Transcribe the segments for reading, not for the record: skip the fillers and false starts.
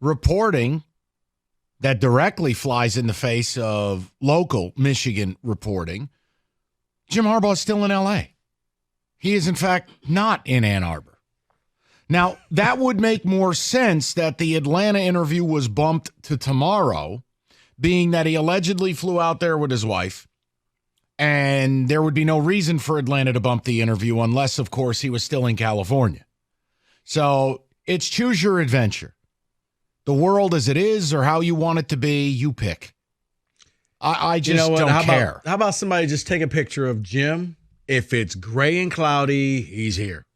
reporting that directly flies in the face of local Michigan reporting, Jim Harbaugh is still in L.A. He is, in fact, not in Ann Arbor. Now, that would make more sense that the Atlanta interview was bumped to tomorrow, being that he allegedly flew out there with his wife, and there would be no reason for Atlanta to bump the interview unless, of course, he was still in California. So it's choose your adventure. The world as it is or how you want it to be, you pick. I just don't care. How about somebody just take a picture of Jim? If it's gray and cloudy, he's here.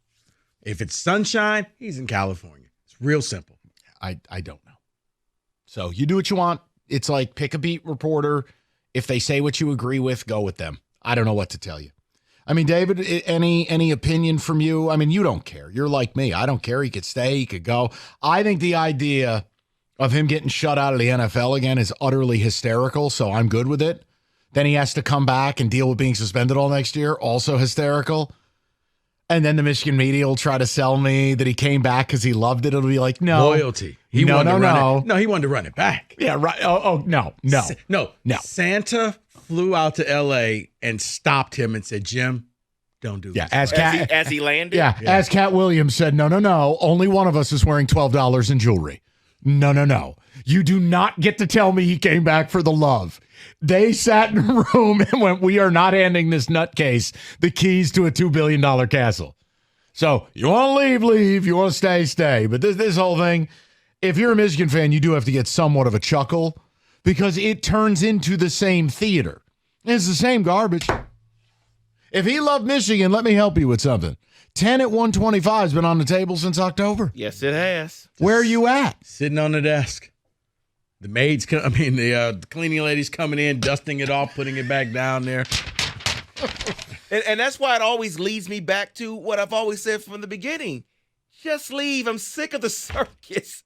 If it's sunshine, he's in California. It's real simple. I don't know. So you do what you want. It's like pick a beat reporter. If they say what you agree with, go with them. I don't know what to tell you. I mean, David, any opinion from you? I mean, you don't care. You're like me. I don't care. He could stay. He could go. I think the idea of him getting shut out of the NFL again is utterly hysterical, so I'm good with it. Then he has to come back and deal with being suspended all next year, also hysterical. And then the Michigan media will try to sell me that he came back because he loved it. It'll be like, no. Loyalty. He wanted to run it. No, he wanted to run it back. Yeah, right. Oh, no. Santa flew out to L.A. and stopped him and said, Jim, don't do this. As he landed? Yeah, as Cat Williams said, no. Only one of us is wearing $12 in jewelry. No. You do not get to tell me he came back for the love. They sat in a room and went, we are not handing this nutcase the keys to a $2 billion castle. So you want to leave. You want to stay. But this whole thing, if you're a Michigan fan, you do have to get somewhat of a chuckle because it turns into the same theater. It's the same garbage. If he loved Michigan, let me help you with something. 10 at 125 has been on the table since October. Yes, it has. Where are you at? Sitting on the desk. The maids, the cleaning ladies coming in, dusting it off, putting it back down there. And that's why it always leads me back to what I've always said from the beginning. Just leave. I'm sick of the circus.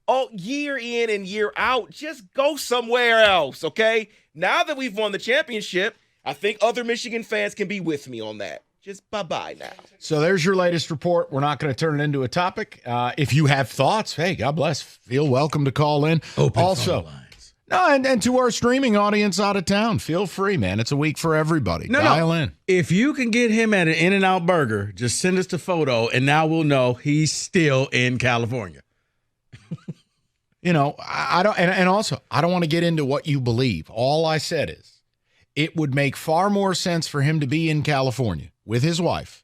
All year in and year out, just go somewhere else, okay? Now that we've won the championship, I think other Michigan fans can be with me on that. Just bye-bye now. So there's your latest report. We're not going to turn it into a topic. If you have thoughts, hey, God bless. Feel welcome to call in. Open also, phone lines. No, and to our streaming audience out of town, feel free, man. It's a week for everybody. Dial in. If you can get him at an In-N-Out Burger, just send us the photo, and now we'll know he's still in California. I don't, and also, I don't want to get into what you believe. All I said is it would make far more sense for him to be in California with his wife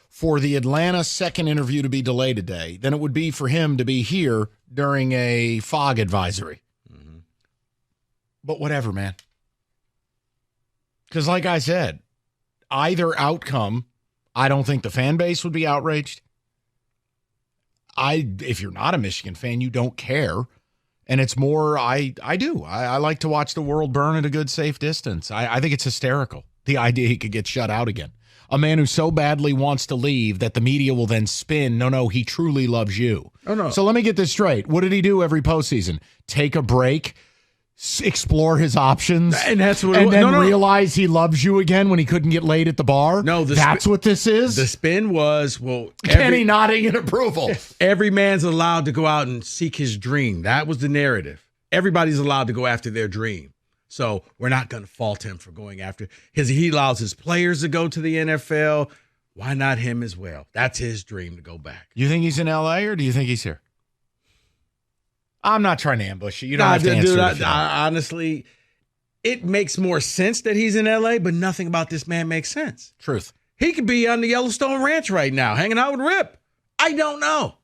for the Atlanta second interview to be delayed today than it would be for him to be here during a fog advisory. Mm-hmm. But whatever, man. Because like I said, either outcome, I don't think the fan base would be outraged. If you're not a Michigan fan, you don't care. And it's more, I do. I like to watch the world burn at a good, safe distance. I think it's hysterical, the idea he could get shut out again. A man who so badly wants to leave that the media will then spin, no, he truly loves you. Oh, no. So let me get this straight. What did he do every postseason? Take a break, explore his options, and that's what realize he loves you again when he couldn't get laid at the bar? No, that's what this is? The spin was, Kenny nodding in approval. Every man's allowed to go out and seek his dream. That was the narrative. Everybody's allowed to go after their dream. So we're not going to fault him for going after he allows his players to go to the NFL. Why not him as well? That's his dream to go back. You think he's in L.A. or do you think he's here? I'm not trying to ambush you. You don't have to answer. Honestly, it makes more sense that he's in L.A., but nothing about this man makes sense. Truth. He could be on the Yellowstone Ranch right now, hanging out with Rip. I don't know.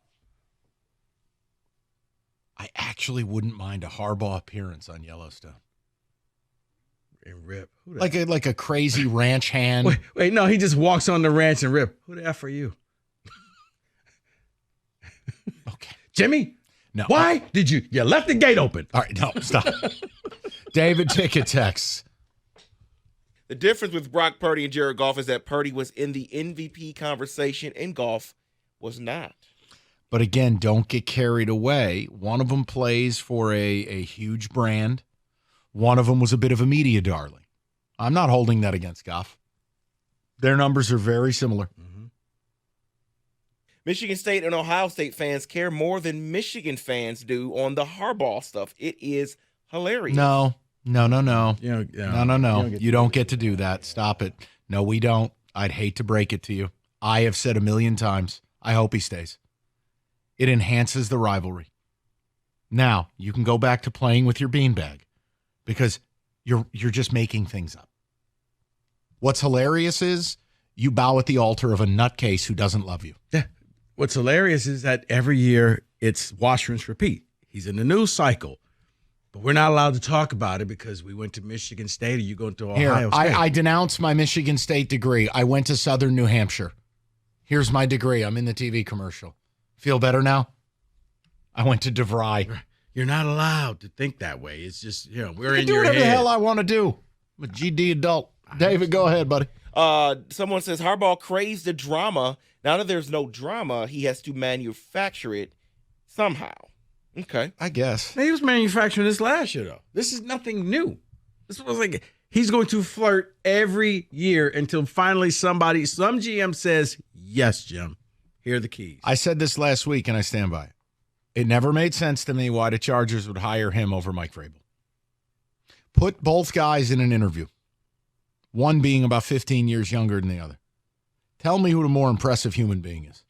I actually wouldn't mind a Harbaugh appearance on Yellowstone. And Rip. Like a crazy ranch hand. Wait, no, he just walks on the ranch and Rip. Who the F are you? Okay. Jimmy? No. Why did you left the gate open? All right, no, stop. David, take a text. The difference with Brock Purdy and Jared Goff is that Purdy was in the MVP conversation and Goff was not. But again, don't get carried away. One of them plays for a huge brand. One of them was a bit of a media darling. I'm not holding that against Goff. Their numbers are very similar. Mm-hmm. Michigan State and Ohio State fans care more than Michigan fans do on the Harbaugh stuff. It is hilarious. No. You know, No. you You don't get to do that. Stop it. No, we don't. I'd hate to break it to you. I have said 1,000,000 times, I hope he stays. It enhances the rivalry. Now, you can go back to playing with your beanbag because you're just making things up. What's hilarious is you bow at the altar of a nutcase who doesn't love you. Yeah. What's hilarious is that every year it's wash, rinse, repeat. He's in the news cycle, but we're not allowed to talk about it because we went to Michigan State or you go to Ohio State. I denounce my Michigan State degree. I went to Southern New Hampshire. Here's my degree. I'm in the TV commercial. Feel better now? I went to DeVry. You're not allowed to think that way. It's just, we're I in do your whatever head. the hell I want to do. I'm a GD adult. David, go ahead, buddy. Someone says Harbaugh craves the drama. Now that there's no drama, he has to manufacture it somehow. Okay. I guess. He was manufacturing this last year, though. This is nothing new. This was like he's going to flirt every year until finally some GM says, yes, Jim, here are the keys. I said this last week, and I stand by it. It never made sense to me why the Chargers would hire him over Mike Vrabel. Put both guys in an interview, one being about 15 years younger than the other. Tell me who the more impressive human being is.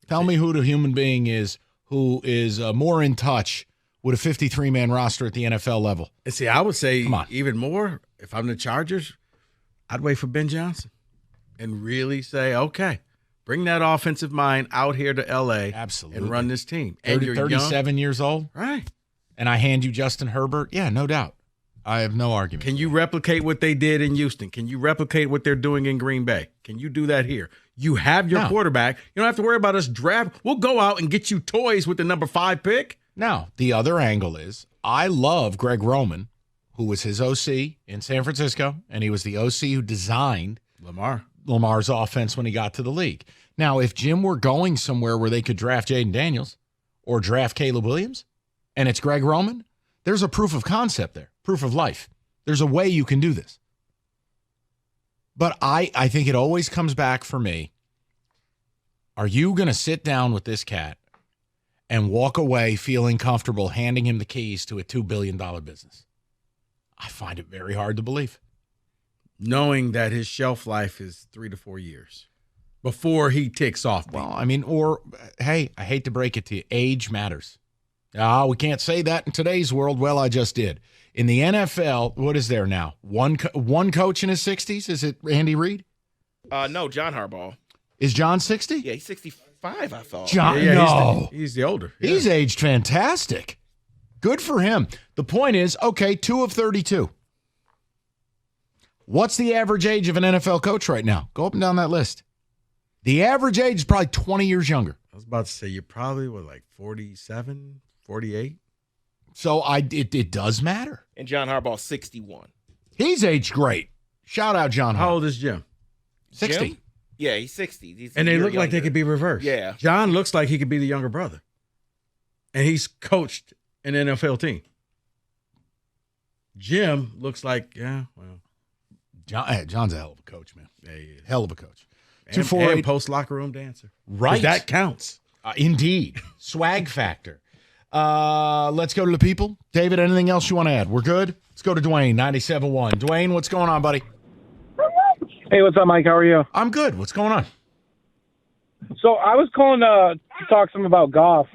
Tell me who the human being is who is more in touch with a 53-man roster at the NFL level. And see, I would say Come on. even more, if I'm the Chargers, I'd wait for Ben Johnson and really say, okay, bring that offensive mind out here to L.A. Absolutely. and run this team. And you're 37 years old, right? and I hand you Justin Herbert. Yeah, no doubt. I have no argument. Can you replicate what they did in Houston? Can you replicate what they're doing in Green Bay? Can you do that here? You have your quarterback. You don't have to worry about us draft. We'll go out and get you toys with the number 5 pick. Now, the other angle is I love Greg Roman, who was his OC in San Francisco, and he was the OC who designed Lamar's offense when he got to the league. Now, if Jim were going somewhere where they could draft Jaden Daniels or draft Caleb Williams, and it's Greg Roman, there's a proof of concept there, proof of life. There's a way you can do this. But I think it always comes back for me. Are you going to sit down with this cat and walk away feeling comfortable handing him the keys to a $2 billion business? I find it very hard to believe. Knowing that his shelf life is 3 to 4 years before he ticks off. Well, I mean, or, hey, I hate to break it to you, age matters. We can't say that in today's world. Well, I just did. In the NFL, what is there now? One coach in his 60s? Is it Andy Reid? No, John Harbaugh. Is John 60? Yeah, he's 65, I thought. John, Yeah, no. he's the older. Yeah. He's aged fantastic. Good for him. The point is, okay, 2 of 32. What's the average age of an NFL coach right now? Go up and down that list. The average age is probably 20 years younger. I was about to say, you're probably, like 47, 48? So it does matter. And John Harbaugh, 61. He's aged great. Shout out John How Harbaugh. old is Jim? 60. Jim? Yeah, he's 60. He's a And they year look like they younger. could be reversed. Yeah. John looks like he could be the younger brother. And he's coached an NFL team. Jim looks like, John's a hell of a coach, man. Yeah, he is. Hell of a coach. And post locker room dancer. Right. That counts. Indeed. Swag factor. Let's go to the people. David, anything else you want to add? We're good? Let's go to Dwayne, 97.1. Dwayne, what's going on, buddy? Hey, what's up, Mike? How are you? I'm good. What's going on? So I was calling to talk some about Goff.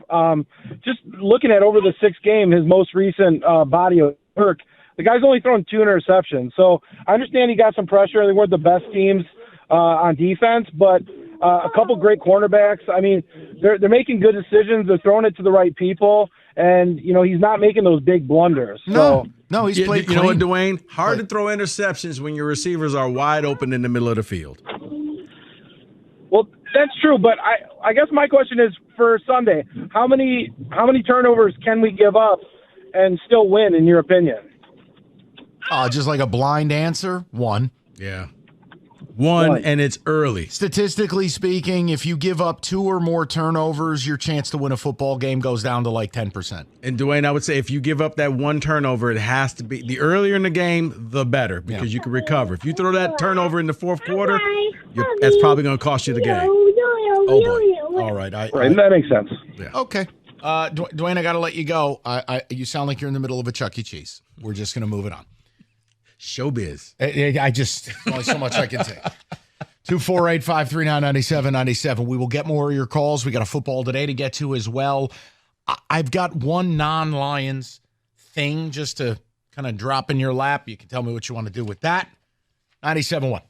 Just looking at over the 6 game, his most recent body of work, the guy's only thrown 2 interceptions. So I understand he got some pressure. They weren't the best teams on defense, but a couple great cornerbacks. I mean, they're making good decisions. They're throwing it to the right people, and he's not making those big blunders. So, No, he's played You know what, clean. Dwayne? Hard to throw interceptions when your receivers are wide open in the middle of the field. well, that's true. But I guess my question is for Sunday, how many turnovers can we give up and still win, in your opinion? Just like a blind answer, 1. Yeah. One, Right. and it's early. Statistically speaking, if you give up 2 or more turnovers, your chance to win a football game goes down to like 10%. And Dwayne, I would say if you give up that 1 turnover, it has to be the earlier in the game, the better, because you can recover. If you throw that turnover in the 4th quarter, that's probably going to cost you the game. Oh, boy. All right. Right, that makes sense. Okay. Dwayne, I got to let you go. You sound like you're in the middle of a Chuck E. Cheese. We're just going to move it on. Showbiz. Only so much I can say. 248-539-9797. We will get more of your calls. We got a football today to get to as well. I've got one non-Lions thing just to kind of drop in your lap. You can tell me what you want to do with that. 97.1.